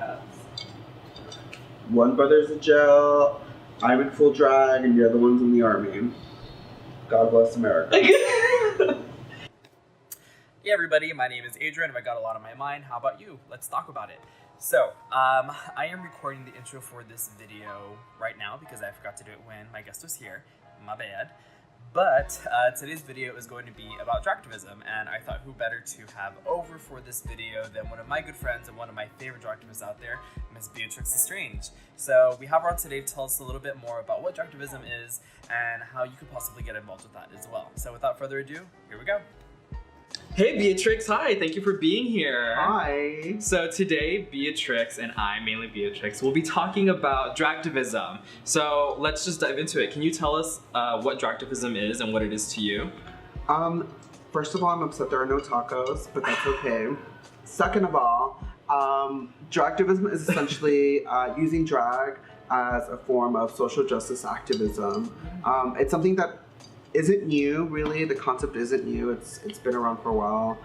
hats. One brother's in jail, I'm in full drag, and the other one's in the army. God bless America. Hey everybody, my name is Adrian and I got a lot on my mind. How about you? Let's talk about it. So, I am recording the intro for this video right now because I forgot to do it when my guest was here. My bad. But today's video is going to be about Dragtivism, and I thought who better to have over for this video than one of my good friends and one of my favorite Dragtivists out there, Miss Beatrix Lestrange. So we have her on today to tell us a little bit more about what Dragtivism is and how you could possibly get involved with that as well. So without further ado, here we go. Hey Beatrix, hi, thank you for being here. Hi. So today, Beatrix and I, mainly Beatrix, will be talking about Dragtivism. So let's just dive into it. Can you tell us what Dragtivism is and what it is to you? First of all, I'm upset there are no tacos, but that's okay. Second of all, Dragtivism is essentially using drag as a form of social justice activism. It's something that isn't new, really. The concept isn't new. It's been around for a while.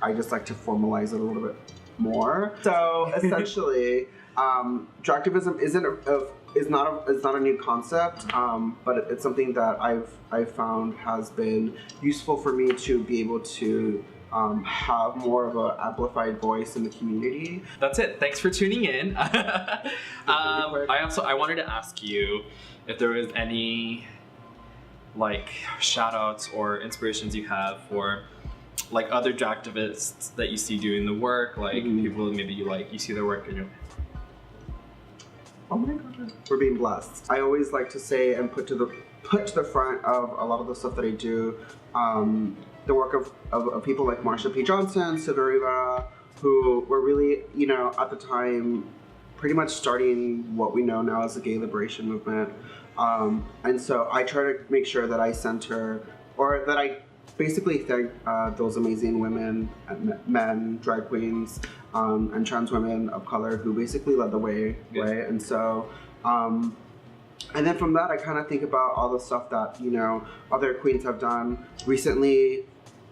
I just like to formalize it a little bit more. So essentially, Dragtivism is not a new concept, but it's something that I've found has been useful for me to be able to have more of an amplified voice in the community. That's it. Thanks for tuning in. I wanted to ask you if there was any like shout outs or inspirations you have for like other Dragtivists that you see doing the work, like people maybe you see their work and you're oh my god, we're being blessed. I always like to say and put to the front of a lot of the stuff that I do, the work of people like Marsha P. Johnson, Sidoriva, who were really, you know, at the time pretty much starting what we know now as the gay liberation movement. And so I try to make sure that I center, or that I basically thank those amazing women, men, drag queens, and trans women of color who basically led the way, right? And so, and then from that, I kind of think about all the stuff that, you know, other queens have done recently.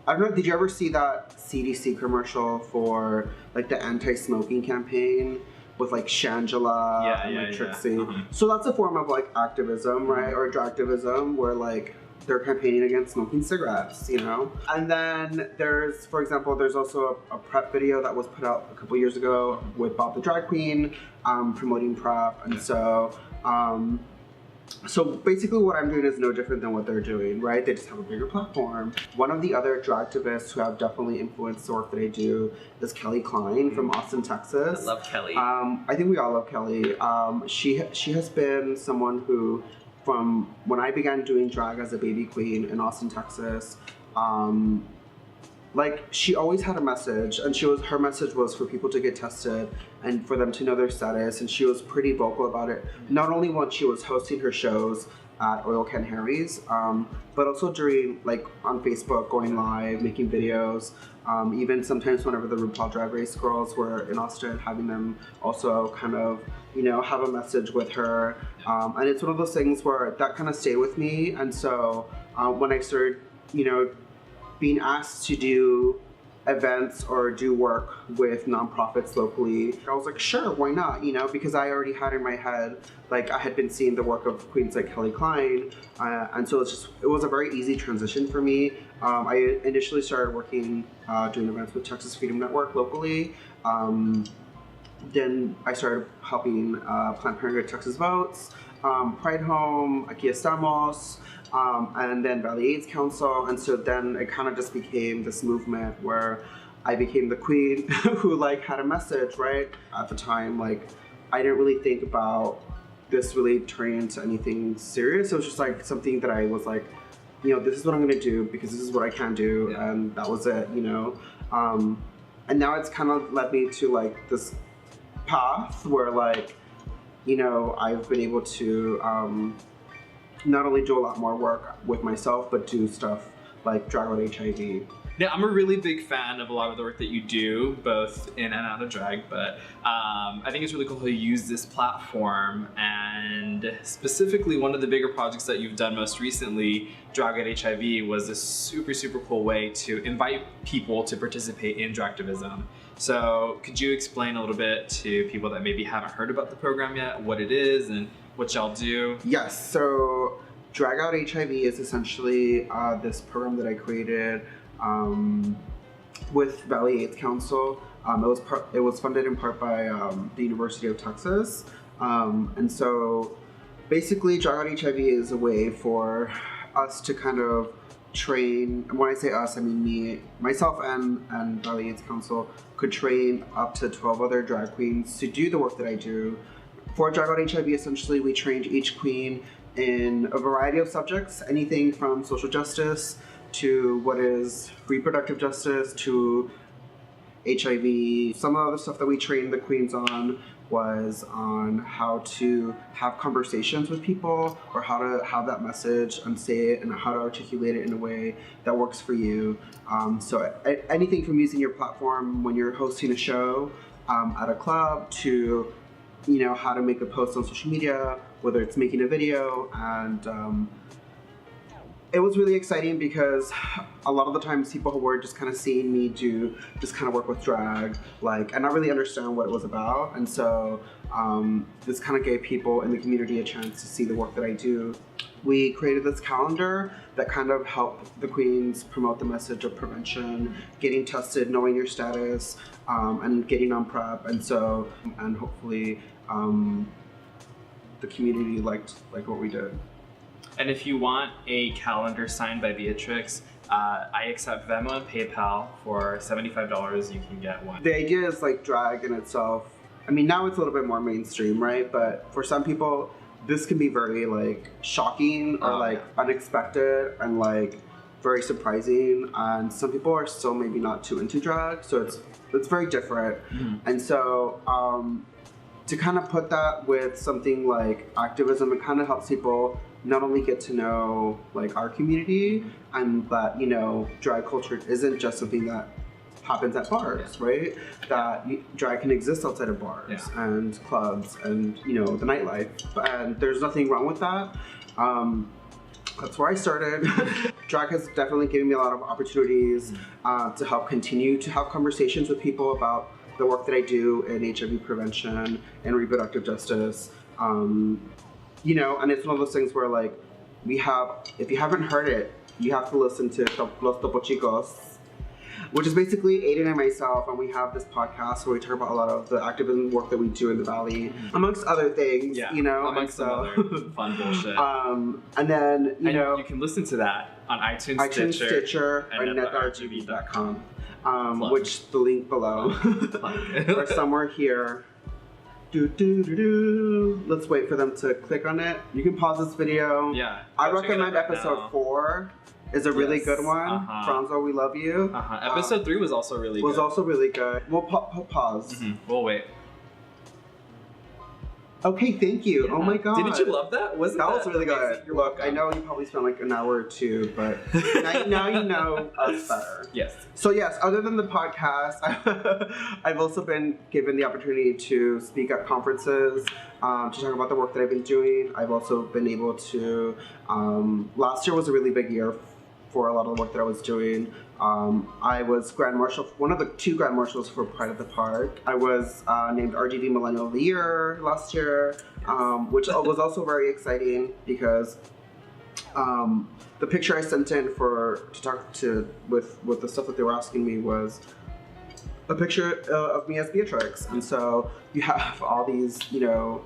I don't know, did you ever see that CDC commercial for like the anti-smoking campaign? With like Shangela and Trixie. So that's a form of like activism, right? Or Dragtivism, where like they're campaigning against smoking cigarettes, you know? And then there's, for example, there's also a PrEP video that was put out a couple years ago with Bob the Drag Queen, promoting PrEP. And so basically what I'm doing is no different than what they're doing, right? They just have a bigger platform. One of the other Dragtivists who have definitely influenced the work that I do is Kelly Klein from Austin, Texas. I love Kelly. I think we all love Kelly. She has been someone who, from when I began doing drag as a baby queen in Austin, Texas, like she always had a message, and her message was for people to get tested and for them to know their status, and she was pretty vocal about it. Not only when she was hosting her shows at Oil Can Harry's, but also during, like, on Facebook, going live, making videos, even sometimes whenever the RuPaul Drag Race girls were in Austin, having them also kind of, you know, have a message with her. And it's one of those things where that kind of stayed with me, and so when I started, you know, being asked to do events or do work with nonprofits locally, I was like, sure, why not? You know, because I already had in my head, like, I had been seeing the work of queens like Kelly Klein, and so it was a very easy transition for me. I initially started working, doing events with Texas Freedom Network locally. Then I started helping Planned Parenthood Texas Votes, Pride Home, Aquí Estamos, and then Valley AIDS Council, and so then it kind of just became this movement where I became the queen who like had a message, right? At the time, like, I didn't really think about this really turning into anything serious. It was just like something that I was like, you know, this is what I'm gonna do because this is what I can do, and that was it, you know? And now it's kind of led me to like this path where, like, you know, I've been able to not only do a lot more work with myself, but do stuff like Drag Out HIV. Yeah, I'm a really big fan of a lot of the work that you do, both in and out of drag, but I think it's really cool how you use this platform, and specifically one of the bigger projects that you've done most recently, Drag Out HIV, was a super, super cool way to invite people to participate in Dragtivism. So could you explain a little bit to people that maybe haven't heard about the program yet, what it is and what y'all do? Yes, so Drag Out HIV is essentially this program that I created with Valley AIDS Council. It was funded in part by the University of Texas. And so basically Drag Out HIV is a way for us to kind of train, and when I say us, I mean myself and Valley AIDS Council could train up to 12 other drag queens to do the work that I do. For Drag Out HIV, essentially we trained each queen in a variety of subjects, anything from social justice to what is reproductive justice to HIV. Some of the stuff that we trained the queens on was on how to have conversations with people, or how to have that message and say it, and how to articulate it in a way that works for you. So anything from using your platform when you're hosting a show at a club to, you know, how to make a post on social media, whether it's making a video. And it was really exciting because a lot of the times people who were just kind of seeing me do just kind of work with drag, like, and not really understand what it was about. And so this kind of gave people in the community a chance to see the work that I do. We created this calendar that kind of helped the queens promote the message of prevention, getting tested, knowing your status, and getting on PrEP. And so, and hopefully the community liked what we did. And if you want a calendar signed by Beatrix, I accept Venmo and PayPal. For $75, you can get one. The idea is like drag in itself. I mean, now it's a little bit more mainstream, right? But for some people, this can be very like shocking or like unexpected and like very surprising. And some people are still maybe not too into drag, so it's very different. Mm-hmm. And so to kind of put that with something like activism, it kind of helps people not only get to know like our community, and that, you know, drag culture isn't just something that happens at bars, right? That drag can exist outside of bars and clubs and, you know, the nightlife, and there's nothing wrong with that. That's where I started. Drag has definitely given me a lot of opportunities to help continue to have conversations with people about the work that I do in HIV prevention and reproductive justice. You know, and it's one of those things where like if you haven't heard it, you have to listen to Los Topo Chicos, which is basically Adrian and myself, and we have this podcast where we talk about a lot of the activism work that we do in the Valley, amongst other things, you know. Amongst some other fun bullshit. And then, you know, you can listen to that on iTunes, Stitcher, and NetaRGV.com, which the link below, or somewhere here. Let's wait for them to click on it. You can pause this video. Yeah. I recommend episode 4 is a really good one. Franzo, we love you. Episode 3 was also really good. Was also really good. We'll pause. Mm-hmm. We'll wait. Okay, thank you. Yeah. Oh my god. Didn't you love that? That was really good. Look, I know you probably spent like an hour or two, but now you know us better. Yes. So yes, other than the podcast, I've also been given the opportunity to speak at conferences, to talk about the work that I've been doing. I've also been able to, last year was a really big year for a lot of the work that I was doing. I was Grand Marshal, one of the 2 Grand Marshals for Pride at the Park. I was named RGV Millennial of the Year last year, which was also very exciting because the picture I sent in to talk to with the stuff that they were asking me was a picture of me as Beatrix, and so you have all these, you know,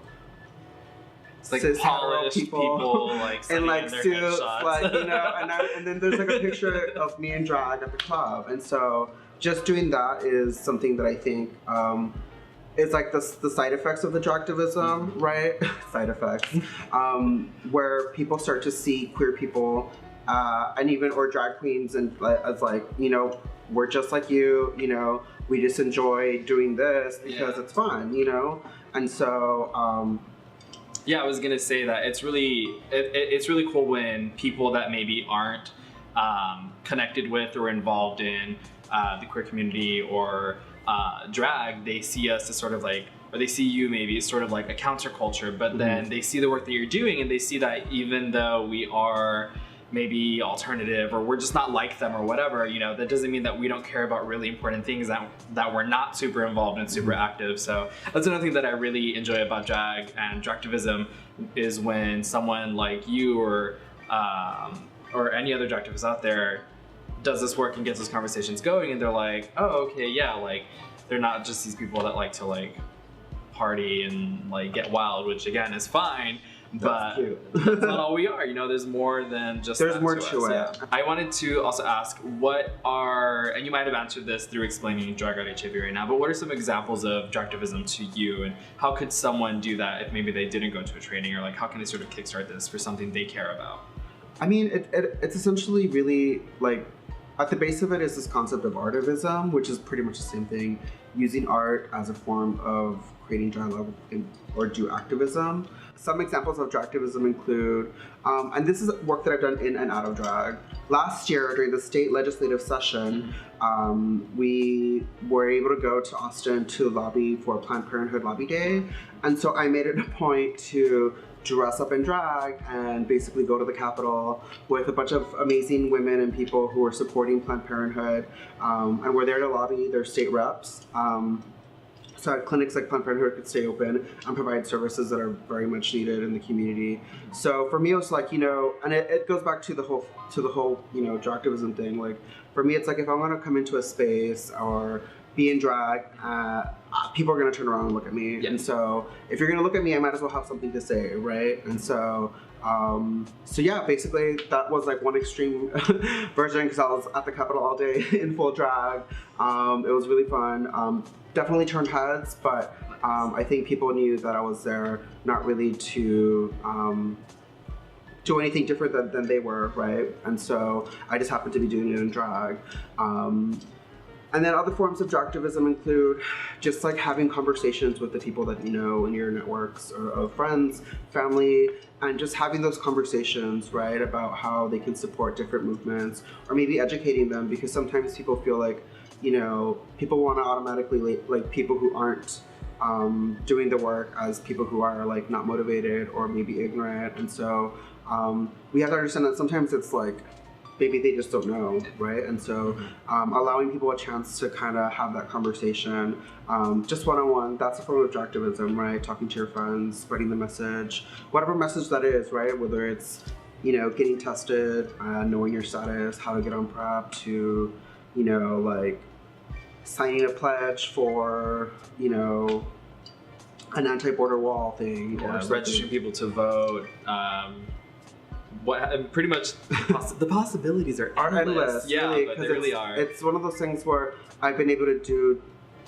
it's like polished people like in like their suits, headshots. like, you know, and then there's like a picture of me in drag at the club, and so just doing that is something that I think is like the side effects of the Dragtivism, right? Side effects, where people start to see queer people and even or drag queens and as like, you know, we're just like you know, we just enjoy doing this because it's fun, you know, and so. Yeah, I was gonna say that it's really cool when people that maybe aren't connected with or involved in the queer community or drag, they see us as sort of like, or they see you maybe as sort of like a counterculture, but then they see the work that you're doing and they see that even though we are maybe alternative, or we're just not like them or whatever, you know, that doesn't mean that we don't care about really important things that we're not super involved and super active. So that's another thing that I really enjoy about drag and dragtivism is when someone like you or any other dragtivist out there does this work and gets those conversations going, and they're like, oh, okay, yeah, like they're not just these people that like to like party and like get wild, which again is fine. But that's not all we are, you know, there's more than just there's more to us. it. Yeah. I wanted to also ask, what are, and you might have answered this through explaining Drag Out HIV right now, but what are some examples of dragtivism to you, and how could someone do that if maybe they didn't go to a training, or like how can they sort of kickstart this for something they care about? I mean, it's essentially really like, at the base of it is this concept of artivism, which is pretty much the same thing, using art as a form of creating drag love or do activism. Some examples of dragtivism include, and this is work that I've done in and out of drag. Last year, during the state legislative session, we were able to go to Austin to lobby for Planned Parenthood Lobby Day. And so I made it a point to dress up in drag and basically go to the Capitol with a bunch of amazing women and people who are supporting Planned Parenthood. And we're there to lobby their state reps. So clinics like Planned Parenthood could stay open and provide services that are very much needed in the community. So for me, it was like, you know, and it goes back to the whole, you know, dragtivism thing. Like for me, it's like if I'm gonna come into a space or be in drag, people are gonna turn around and look at me. Yeah. And so if you're gonna look at me, I might as well have something to say, right? And so, so yeah, basically that was like one extreme version, because I was at the Capitol all day in full drag. It was really fun. Definitely turned heads, but I think people knew that I was there not really to do anything different than they were, right? And so I just happened to be doing it in drag. And then other forms of dragtivism include just like having conversations with the people that you know in your networks or of friends, family, and just having those conversations, right, about how they can support different movements, or maybe educating them, because sometimes people feel like, you know, people want to automatically like people who aren't doing the work as people who are like not motivated or maybe ignorant. And so we have to understand that sometimes it's like maybe they just don't know, right? And so allowing people a chance to kind of have that conversation, just one-on-one, that's a form of dragtivism, right? Talking to your friends, spreading the message, whatever message that is, right? Whether it's, you know, getting tested, knowing your status, how to get on PrEP, to, you know, like signing a pledge for, you know, an anti-border wall thing, or registering people to vote. Pretty much the possibilities are endless. Yeah, really, but they really are. It's one of those things where I've been able to do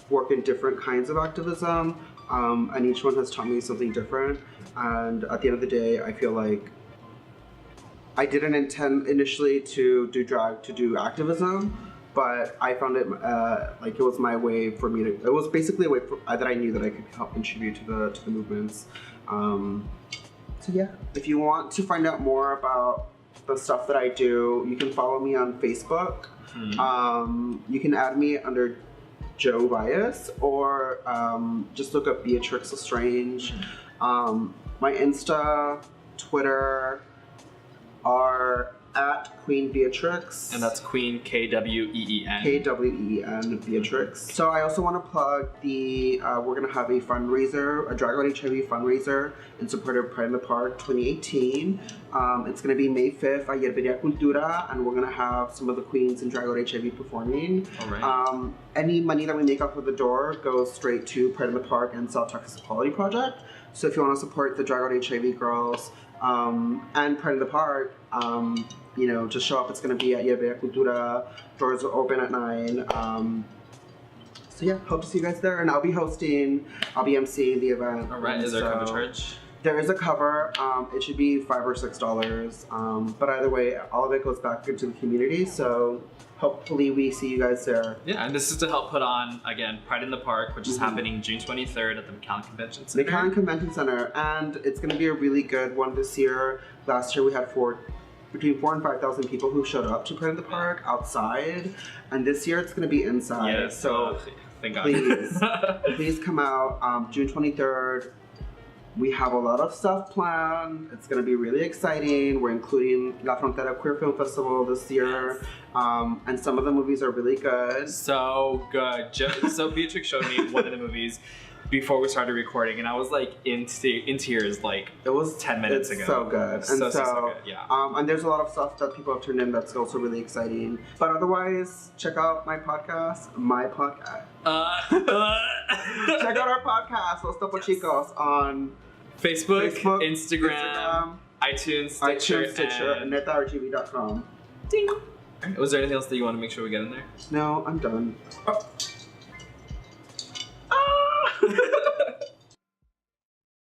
work in different kinds of activism, and each one has taught me something different. And at the end of the day, I feel like I didn't intend initially to do drag to do activism, but I found it like it was my way for me to. It was basically a way that I knew that I could help contribute to the movements. So yeah, if you want to find out more about the stuff that I do, you can follow me on Facebook. You can add me under Joe Bias, or just look up Beatrix Lestrange. My Insta, Twitter are at Queen Beatrix. And that's Queen K-W-E-E-N. K-W-E-E-N, Beatrix. So I also want to plug the, we're going to have a fundraiser, a Drag Out HIV fundraiser in support of Pride in the Park 2018. It's going to be May 5th at Yerberia Cultura, and we're going to have some of the queens in Drag Out HIV performing. All right. Any money that we make off of the door goes straight to Pride in the Park and South Texas Equality Project. So if you want to support the Drag Out HIV girls and Pride in the Park, you know, just show up. It's going to be at Yerberia Cultura. Doors are open at 9. So yeah, hope to see you guys there. And I'll be hosting, I'll be emceeing the event. All right, is there a cover charge? There is a cover. It should be $5 or $6. But either way, all of it goes back into the community. So hopefully we see you guys there. Yeah, and this is to help put on, again, Pride in the Park, which is happening June 23rd at the McAllen Convention Center. McAllen Convention Center. And it's going to be a really good one this year. Last year we had between 4,000 and 5,000 people who showed up to Pride in the Park outside. And this year it's going to be inside. Yes, so thank God. Please come out June 23rd. We have a lot of stuff planned. It's going to be really exciting. We're including La Frontera Queer Film Festival this year. And some of the movies are really good. So good. So Beatrix showed me one of the movies before we started recording, and I was like in tears like it was 10 minutes it's ago. So good. And so good, yeah. And there's a lot of stuff that people have turned in that's also really exciting. But otherwise, check out my podcast. Check out our podcast, Los Topo Chicos, on Facebook, Instagram, iTunes, Stitcher, and netartv.com. Ding. Was there anything else that you want to make sure we get in there? No, I'm done. Oh.